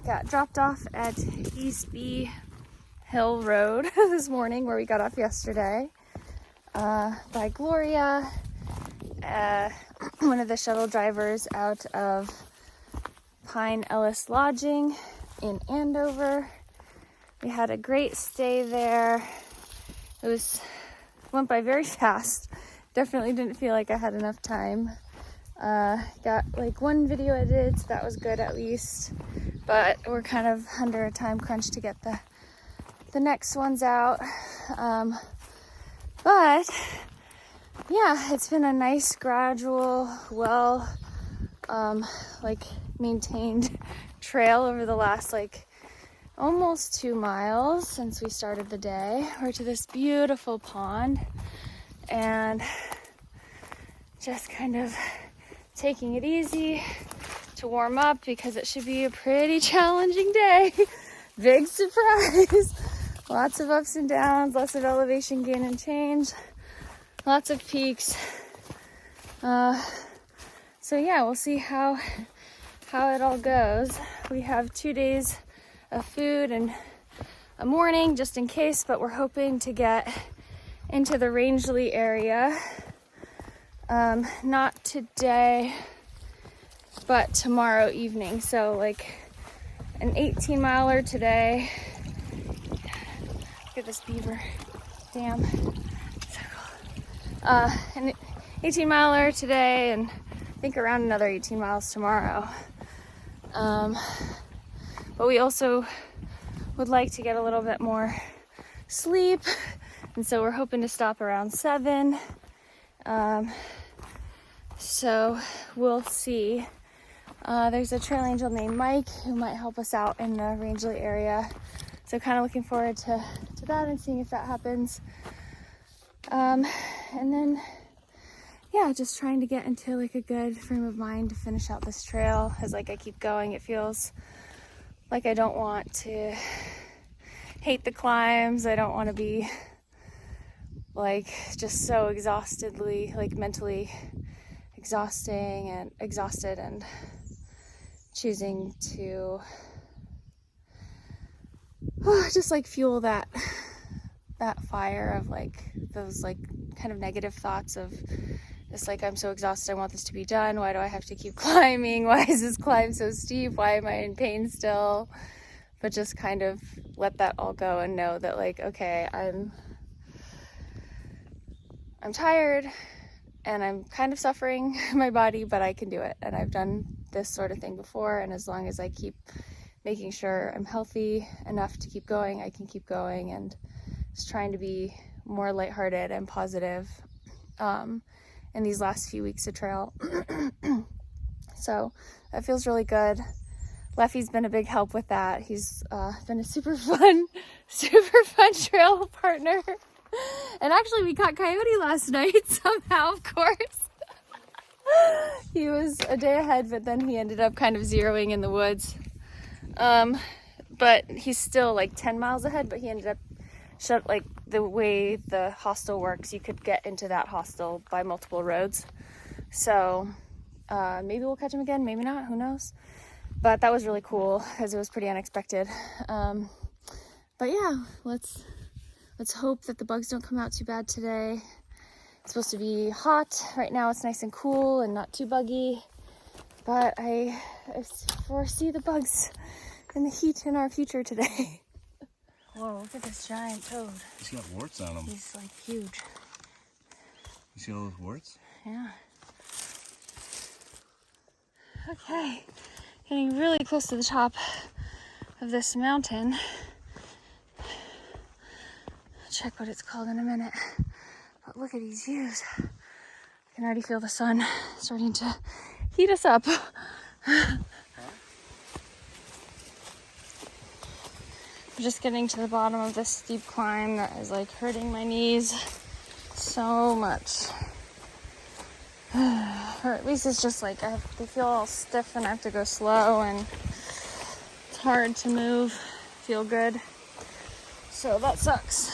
got dropped off at East B Hill Road this morning, where we got off yesterday, by Gloria, one of the shuttle drivers out of Pine Ellis Lodging in Andover. We had a great stay there. It went by very fast. Definitely didn't feel like I had enough time. Got like one video edited, so that was good at least. But we're kind of under a time crunch to get the next ones out. But yeah, it's been a nice, gradual, well, like maintained trail over the last like almost 2 miles since we started the day. We're to this beautiful pond and just kind of taking it easy to warm up because it should be a pretty challenging day. Big surprise. Lots of ups and downs, lots of elevation gain and change, lots of peaks. So yeah, we'll see how it all goes. We have 2 days of food and a morning just in case, but we're hoping to get into the Rangeley area. Not today, but tomorrow evening. So like an 18-miler today. Look at this beaver dam. So cool. An 18-miler today, and I think around another 18 miles tomorrow. But we also would like to get a little bit more sleep, and so we're hoping to stop around 7. So we'll see. There's a trail angel named Mike who might help us out in the Rangeley area. So kind of looking forward to that and seeing if that happens. And then, yeah, just trying to get into like a good frame of mind to finish out this trail. As like I keep going, it feels like I don't want to hate the climbs. I don't want to be like just so exhaustedly, like mentally exhausted and choosing to just like fuel that fire of like those like kind of negative thoughts of just like, I'm so exhausted, I want this to be done. Why do I have to keep climbing? Why is this climb so steep? Why am I in pain still? But just kind of let that all go and know that like, okay, I'm tired and I'm kind of suffering my body, but I can do it. And I've done this sort of thing before. And as long as I keep making sure I'm healthy enough to keep going, I can keep going, and just trying to be more lighthearted and positive in these last few weeks of trail. So that feels really good. Leffes been a big help with that. He's been a super fun trail partner. And actually we caught Coyote last night somehow, of course. He was a day ahead, but then he ended up kind of zeroing in the woods. But he's still like 10 miles ahead, but he ended up like the way the hostel works, you could get into that hostel by multiple roads. So maybe we'll catch him again, maybe not, who knows. But that was really cool because it was pretty unexpected. But yeah, let's hope that the bugs don't come out too bad today. It's supposed to be hot. Right now it's nice and cool and not too buggy. But I foresee the bugs and the heat in our future today. Whoa, look at this giant toad. He's got warts on him. He's like huge. You see all those warts? Yeah. Okay, getting really close to the top of this mountain. Check what it's called in a minute. But look at these views. I can already feel the sun starting to heat us up. I'm just getting to the bottom of this steep climb that is like hurting my knees so much. Or at least it's just like they feel all stiff and I have to go slow, and it's hard to move, feel good. So that sucks.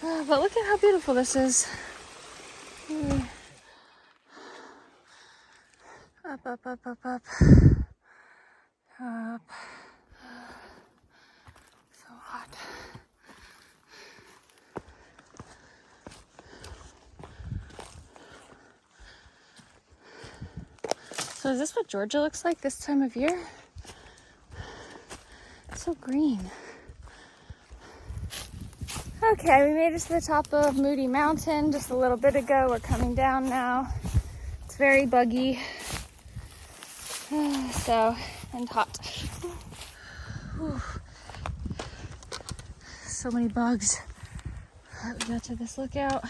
But look at how beautiful this is. Up, up, up, up, up. Up. So hot. So is this what Georgia looks like this time of year? It's so green. Okay, we made it to the top of Moody Mountain just a little bit ago. We're coming down now. It's very buggy. So, and hot. Whew. So many bugs. We got to this lookout.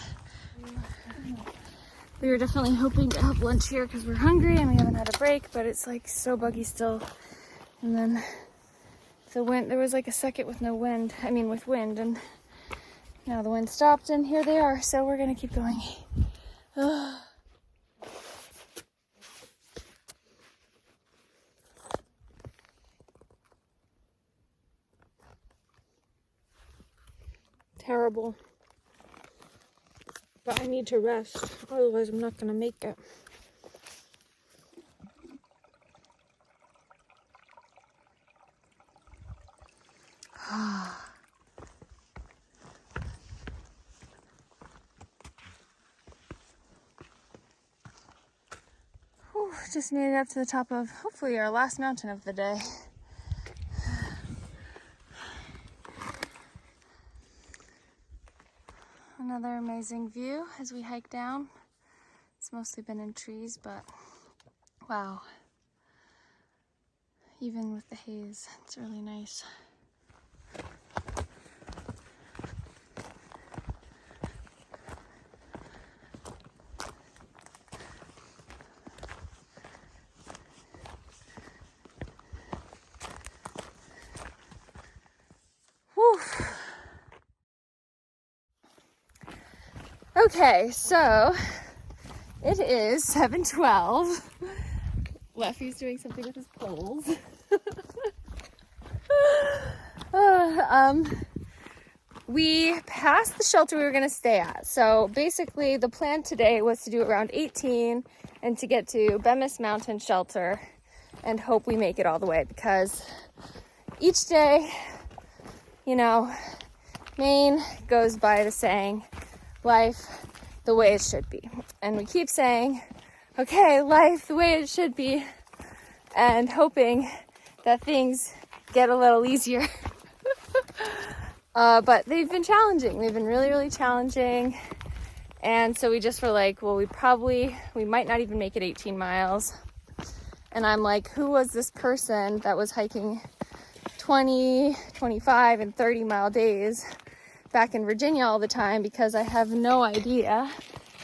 We were definitely hoping to have lunch here because we're hungry and we haven't had a break, but it's like so buggy still. And then the wind, there was like a second with no wind, with wind, and now the wind stopped and here they are. So we're gonna keep going. Ugh. Terrible. But I need to rest, otherwise I'm not gonna make it. Whew, just made it up to the top of hopefully our last mountain of the day. Another amazing view as we hike down. It's mostly been in trees, but wow. Even with the haze, it's really nice. Whew. Okay, so it is 7:12. Leffy's doing something with his poles. We passed the shelter we were going to stay at. So basically the plan today was to do around 18 and to get to Bemis Mountain Shelter and hope we make it all the way, because each day, Maine goes by the saying, life the way it should be. And we keep saying, okay, life the way it should be, and hoping that things get a little easier. But they've been challenging. They've been really, really challenging. And so we just were like, well, we might not even make it 18 miles. And I'm like, who was this person that was hiking 20, 25, and 30 mile days back in Virginia all the time? Because I have no idea.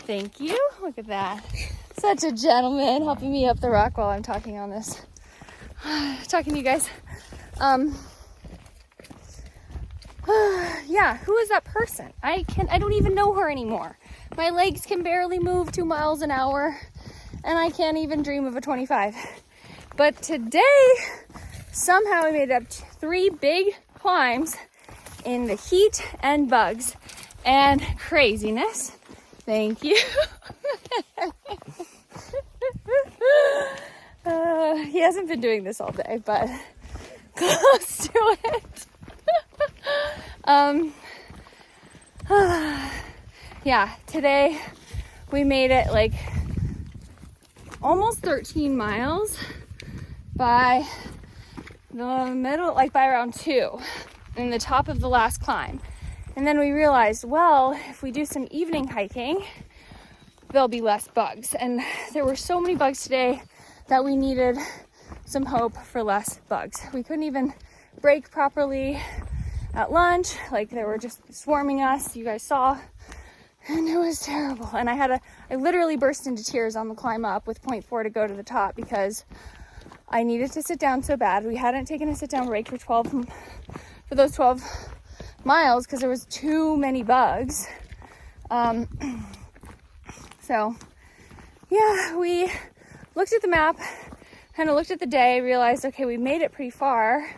Thank you. Look at that. Such a gentleman helping me up the rock while I'm talking on this. Talking to you guys. Yeah, who is that person? I don't even know her anymore. My legs can barely move 2 miles an hour, and I can't even dream of a 25. But today, somehow I made it up 3 big climbs in the heat and bugs and craziness. Thank you. He hasn't been doing this all day, but close to it. Yeah, today we made it like almost 13 miles by the middle, like by around 2 in the top of the last climb. And then we realized, well, if we do some evening hiking, there'll be less bugs. And there were so many bugs today that we needed some hope for less bugs. We couldn't even break properly at lunch. Like, they were just swarming us. You guys saw. And it was terrible. And I literally burst into tears on the climb up with 0.4 to go to the top because I needed to sit down so bad. We hadn't taken a sit down break for those 12 miles because there was too many bugs. So yeah, we looked at the map, kind of looked at the day, realized, okay, we made it pretty far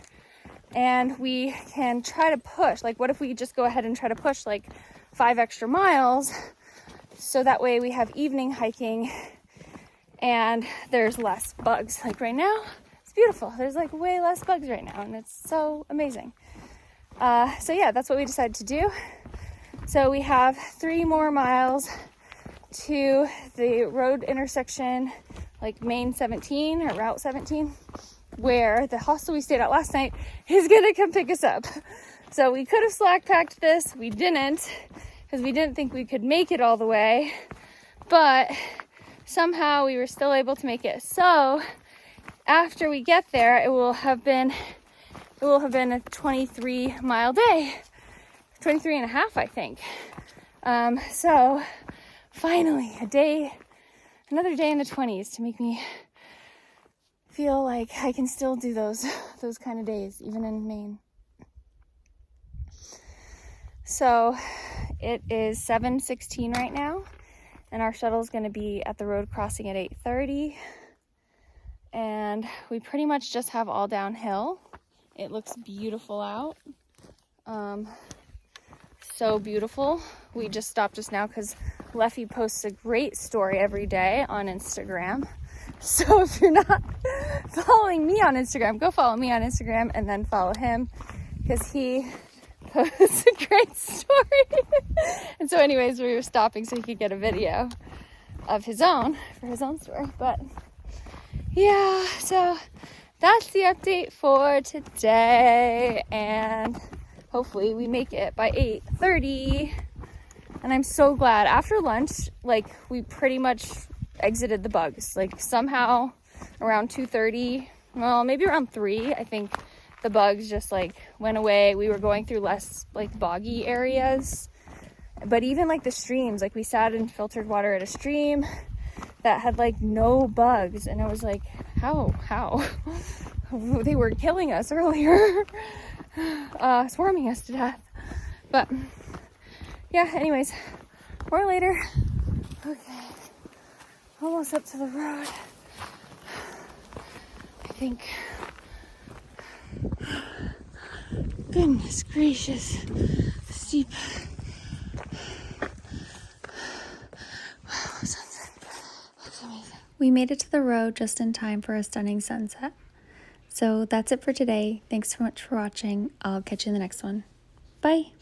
and we can try to push. Like, what if we just go ahead and try to push like 5 extra miles so that way we have evening hiking and there's less bugs. Like right now, It's beautiful. There's like way less bugs right now, and it's so amazing. So yeah, that's what we decided to do. So we have 3 more miles to the road intersection, like Main 17 or Route 17, where the hostel we stayed at last night is gonna come pick us up. So we could have slack packed this. We didn't, because we didn't think we could make it all the way, but somehow we were still able to make it. So after we get there, it will have been a 23-mile day, 23 and a half, I think. So finally another day in the 20s to make me feel like I can still do those kind of days, even in Maine. So it is 7:16 right now, and our shuttle is going to be at the road crossing at 8:30. And we pretty much just have all downhill. It looks beautiful out. So beautiful. We just stopped just now because Leffes posts a great story every day on Instagram. So if you're not following me on Instagram, go follow me on Instagram and then follow him, because he posts a great story. And so anyways, we were stopping so he could get a video of his own for his own story. But yeah, so that's the update for today, and hopefully we make it by 8:30. And I'm so glad after lunch, like, we pretty much exited the bugs. Like, somehow around 2:30, well, maybe around 3, I think the bugs just like went away. We were going through less like boggy areas, but even like the streams, like we sat in filtered water at a stream that had like no bugs, and I was like, how they were killing us earlier, swarming us to death. But yeah, anyways, more later. Okay, almost up to the road, I think. Goodness gracious, steep. Wow, sunset looks amazing. We made it to the road just in time for a stunning sunset. So that's it for today. Thanks so much for watching. I'll catch you in the next one. Bye.